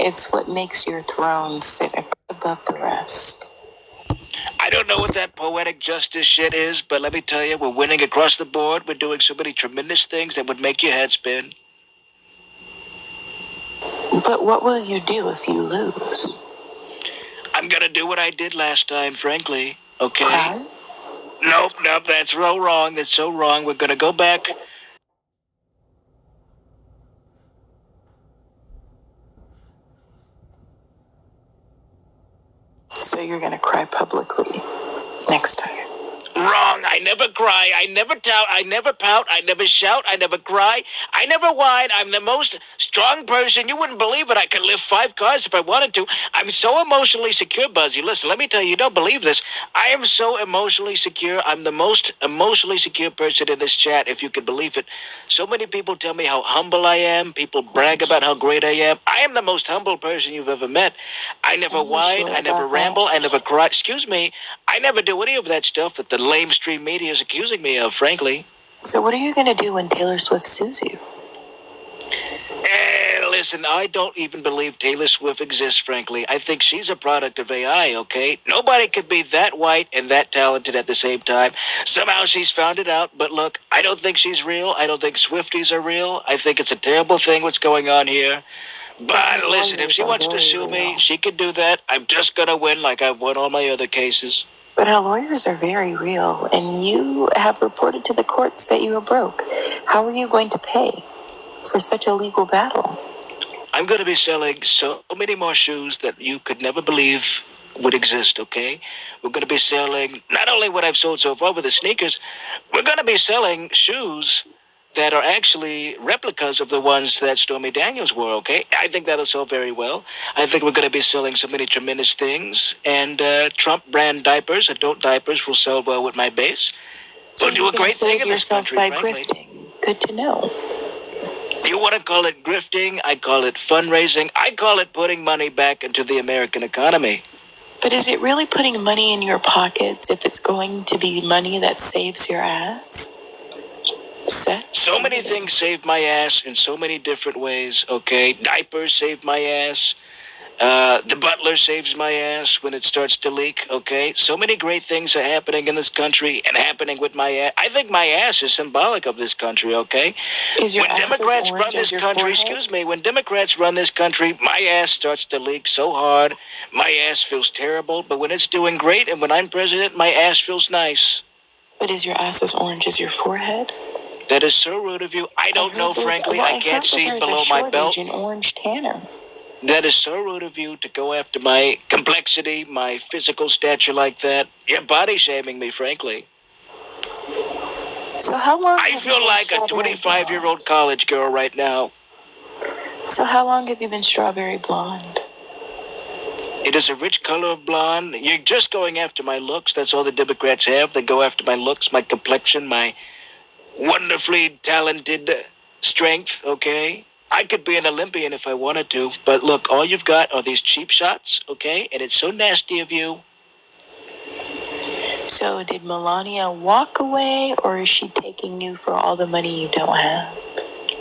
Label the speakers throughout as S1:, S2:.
S1: It's what makes your throne sit above the rest.
S2: I don't know what that poetic justice shit is, but let me tell you, we're winning across the board. We're doing so many tremendous things that would make your head spin.
S1: But what will you do if you lose?
S2: I'm gonna do what I did last time, frankly. Okay?
S1: Cry?
S2: Nope, that's so wrong. That's so wrong. We're gonna go back.
S1: So you're gonna cry publicly next time.
S2: Wrong. I never cry. I never tout. I never pout. I never shout. I never cry. I never whine. I'm the most strong person. You wouldn't believe it. I could lift 5 cars if I wanted to. I'm so emotionally secure, Buzzy. Listen, let me tell you, you don't believe this. I am so emotionally secure. I'm the most emotionally secure person in this chat, if you could believe it. So many people tell me how humble I am. People brag about how great I am. I am the most humble person you've ever met. I never whine. I never ramble. I never cry. Excuse me. I never do any of that stuff that the lamestream media is accusing me of, frankly.
S1: So what are you going to do when Taylor Swift sues you?
S2: Listen, I don't even believe Taylor Swift exists, frankly. I think she's a product of AI, okay? Nobody could be that white and that talented at the same time. Somehow she's found it out, but look, I don't think she's real. I don't think Swifties are real. I think it's a terrible thing what's going on here. But listen, if she wants to sue me, she can do that. I'm just gonna win like I've won all my other cases.
S1: But our lawyers are very real, and you have reported to the courts that you are broke. How are you going to pay for such a legal battle?
S2: I'm going to be selling so many more shoes that you could never believe would exist, okay? We're going to be selling not only what I've sold so far with the sneakers, we're going to be selling shoes that are actually replicas of the ones that Stormy Daniels wore, okay? I think that'll sell very well. I think we're going to be selling so many tremendous things. And Trump brand diapers, adult diapers, will sell well with my base.
S1: So
S2: we'll do a great thing in this country,
S1: by
S2: frankly.
S1: Grifting. Good to know.
S2: You want to call it grifting? I call it fundraising. I call it putting money back into the American economy.
S1: But is it really putting money in your pockets if it's going to be money that saves your ass?
S2: So many things saved my ass in so many different ways, okay? Diapers saved my ass. The butler saves my ass when it starts to leak, okay? So many great things are happening in this country and happening with my ass. I think my ass is symbolic of this country, okay? When Democrats run this country, when Democrats run this country, my ass starts to leak so hard. My ass feels terrible, but when it's doing great and when I'm president, my ass feels nice.
S1: But is your ass as orange as your forehead?
S2: That is so rude of you. I don't know, frankly. I can't see below my belt.
S1: An orange tanner.
S2: That is so rude of you to go after my complexity, my physical stature like that. You're body shaming me, frankly.
S1: So how long?
S2: I feel like a 25-year-old college girl right now.
S1: So how long have you been strawberry blonde?
S2: It is a rich color of blonde. You're just going after my looks. That's all the Democrats have. They go after my looks, my complexion, my wonderfully talented strength, okay? I could be an Olympian if I wanted to, but look, all you've got are these cheap shots, okay? And it's so nasty of you.
S1: So did Melania walk away, or is she taking you for all the money you don't have?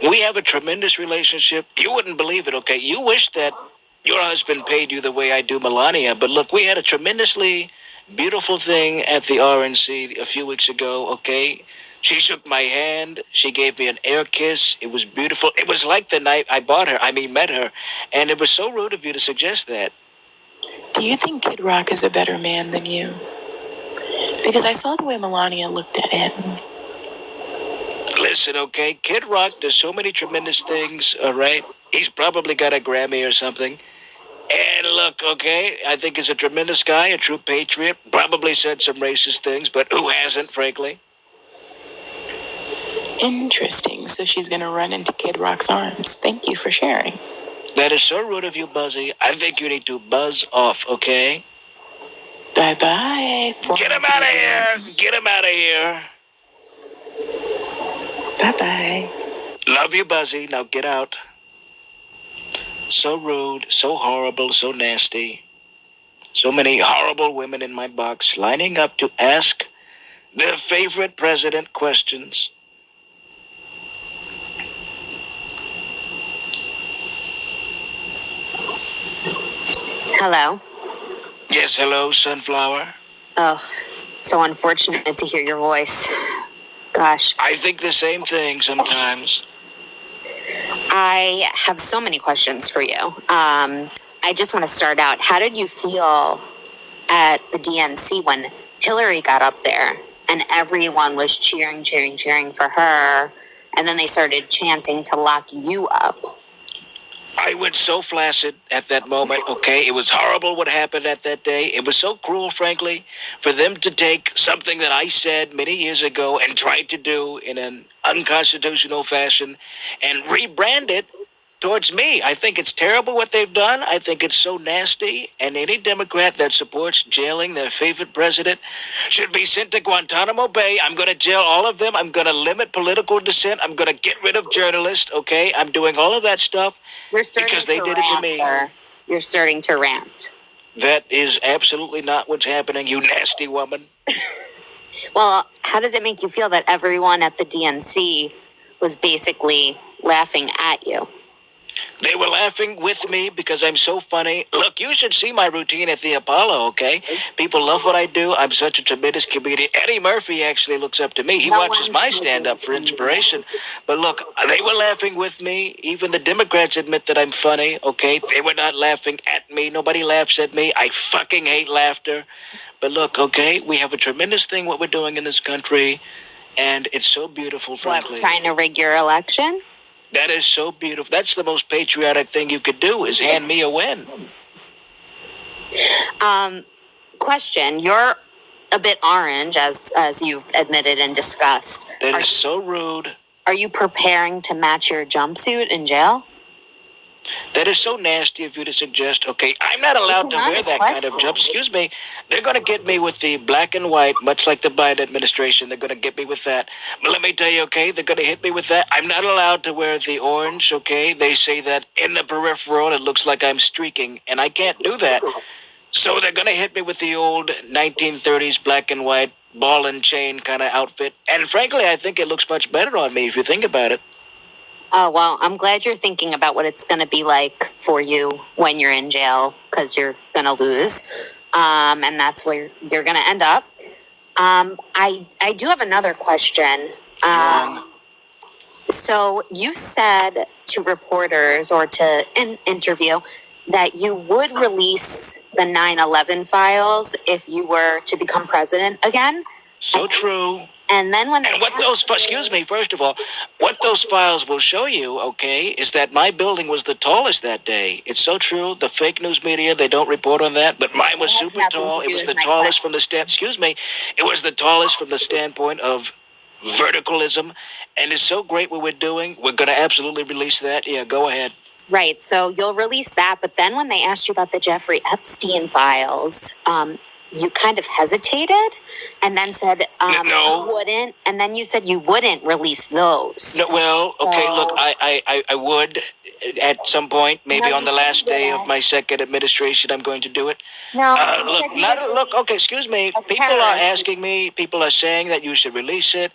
S2: We have a tremendous relationship. You wouldn't believe it, okay? You wish that your husband paid you the way I do Melania, but look, we had a tremendously beautiful thing at the RNC a few weeks ago, okay? She shook my hand. She gave me an air kiss. It was beautiful. It was like the night I met her. And it was so rude of you to suggest that.
S1: Do you think Kid Rock is a better man than you? Because I saw the way Melania looked at him.
S2: Listen, okay? Kid Rock does so many tremendous things, all right? He's probably got a Grammy or something. And look, okay, I think he's a tremendous guy, a true patriot. Probably said some racist things, but who hasn't, frankly?
S1: Interesting. So she's going to run into Kid Rock's arms. Thank you for sharing.
S2: That is so rude of you, Buzzy. I think you need to buzz off, okay?
S1: Bye-bye.
S2: Get him out of here. Get him out of here.
S1: Bye-bye.
S2: Love you, Buzzy. Now get out. So rude, so horrible, so nasty. So many horrible women in my box lining up to ask their favorite president questions.
S3: Hello.
S2: Yes, hello, Sunflower.
S3: Oh, so unfortunate to hear your voice. Gosh.
S2: I think the same thing sometimes.
S3: I have so many questions for you. I just want to start out. How did you feel at the DNC when Hillary got up there and everyone was cheering for her, and then they started chanting to lock you up?
S2: I went so flaccid at that moment, okay? It was horrible what happened at that day. It was so cruel, frankly, for them to take something that I said many years ago and tried to do in an unconstitutional fashion and rebrand it towards me. I think it's terrible what they've done. I think it's so nasty. And any Democrat that supports jailing their favorite president should be sent to Guantanamo Bay. I'm going to jail all of them. I'm going to limit political dissent. I'm going to get rid of journalists, okay? I'm doing all of that stuff because they did it to me.
S3: Sir. You're starting to rant.
S2: That is absolutely not what's happening, you nasty woman.
S3: Well, how does it make you feel that everyone at the DNC was basically laughing at you?
S2: They were laughing with me because I'm so funny. Look, you should see my routine at the Apollo, okay? People love what I do. I'm such a tremendous comedian. Eddie Murphy actually looks up to me. He watches my stand-up for inspiration. But look, they were laughing with me. Even the Democrats admit that I'm funny, okay? They were not laughing at me. Nobody laughs at me. I fucking hate laughter. But look, okay, we have a tremendous thing what we're doing in this country, and it's so beautiful, frankly.
S3: What, trying to rig your election?
S2: That is so beautiful. That's the most patriotic thing you could do, is hand me a win.
S3: Question. You're a bit orange, as you've admitted and discussed.
S2: That is so rude.
S3: Are you preparing to match your jumpsuit in jail?
S2: That is so nasty of you to suggest. Okay, I'm not allowed to wear that kind of jump. Excuse me. They're going to get me with the black and white, much like the Biden administration. They're going to get me with that. But let me tell you, okay, they're going to hit me with that. I'm not allowed to wear the orange, okay? They say that in the peripheral, it looks like I'm streaking, and I can't do that. So they're going to hit me with the old 1930s black and white ball and chain kind of outfit. And frankly, I think it looks much better on me if you think about it.
S3: Oh, well, I'm glad you're thinking about what it's going to be like for you when you're in jail, because you're going to lose. And that's where you're going to end up. I do have another question. So you said to reporters or to an interview that you would release the 9/11 files if you were to become president again.
S2: So true.
S3: And then when
S2: and what those, excuse me, first of all, what those files will show you, okay, is that my building was the tallest that day. It's so true. The fake news media, they don't report on that, but mine was super tall. It was the tallest from the it was the tallest from the standpoint of verticalism. And it's so great what we're doing. We're going to absolutely release that. Yeah, go ahead.
S3: Right. So you'll release that. But then when they asked you about the Jeffrey Epstein files, you kind of hesitated and then said
S2: no.
S3: You wouldn't. And then you said you wouldn't release those.
S2: No, well, okay, look, I would at some point, maybe on the last day of my second administration, I'm going to do it.
S3: No.
S2: Look, okay, excuse me. People are asking me, people are saying that you should release it.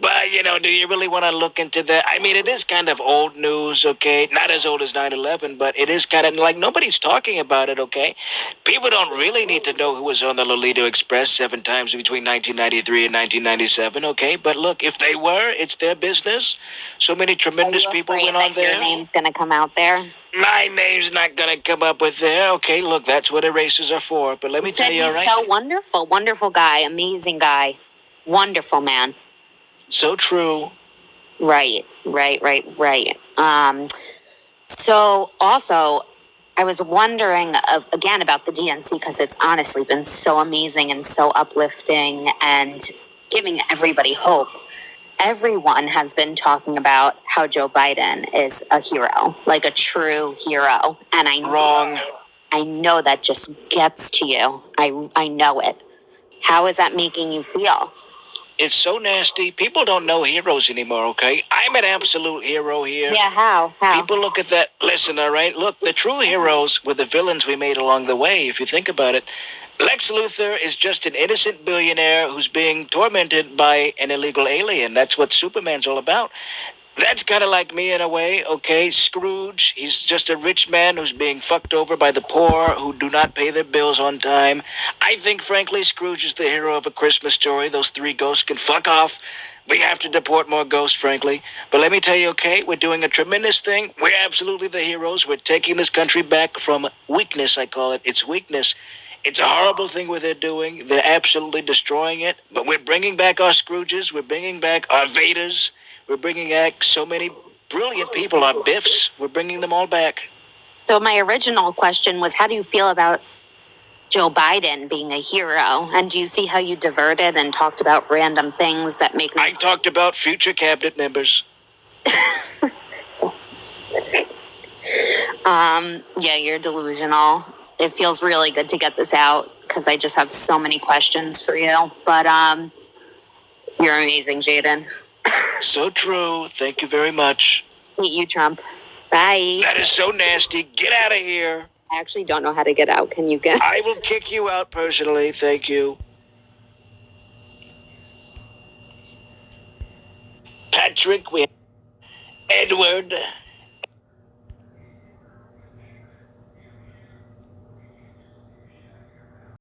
S2: But, you know, do you really want to look into that? I mean, it is kind of old news, okay? Not as old as 9/11, but it is kind of like nobody's talking about it, okay? People don't really need to know who was on the Lolita Express 7 times between 1993 and 1997, okay? But look, if they were, it's their business. So many tremendous people went on there.
S3: Your name's going to come out there?
S2: My name's not going to come up with there. Okay, look, that's what erasers are for. But let me tell you, all right?
S3: So wonderful, wonderful guy, amazing guy, wonderful man.
S2: So true.
S3: Right. So also, I was wondering again about the DNC because it's honestly been so amazing and so uplifting and giving everybody hope. Everyone has been talking about how Joe Biden is a hero, like a true hero. And I know that just gets to you. I know it. How is that making you feel?
S2: It's so nasty. People don't know heroes anymore, okay? I'm an absolute hero here.
S3: Yeah, how?
S2: People look at that. Listen, all right? Look, the true heroes were the villains we made along the way, if you think about it. Lex Luthor is just an innocent billionaire who's being tormented by an illegal alien. That's what Superman's all about. That's kind of like me in a way, okay? Scrooge, he's just a rich man who's being fucked over by the poor who do not pay their bills on time. I think, frankly, Scrooge is the hero of A Christmas Story. Those three ghosts can fuck off. We have to deport more ghosts, frankly. But let me tell you, okay, we're doing a tremendous thing. We're absolutely the heroes. We're taking this country back from weakness, I call it. It's weakness. It's a horrible thing what they're doing. They're absolutely destroying it. But we're bringing back our Scrooges. We're bringing back our Vaders. We're bringing back so many brilliant people, our Biffs. We're bringing them all back.
S3: So my original question was, how do you feel about Joe Biden being a hero? And do you see how you diverted and talked about random things that make no
S2: I talked about future cabinet members.
S3: So, yeah, you're delusional. It feels really good to get this out because I just have so many questions for you. But you're amazing, Jaden.
S2: So true. Thank you very much.
S3: Hate you, Trump. Bye.
S2: That is so nasty. Get out of here.
S3: I actually don't know how to get out. Can you get?
S2: I will kick you out personally. Thank you. Patrick, we have Edward.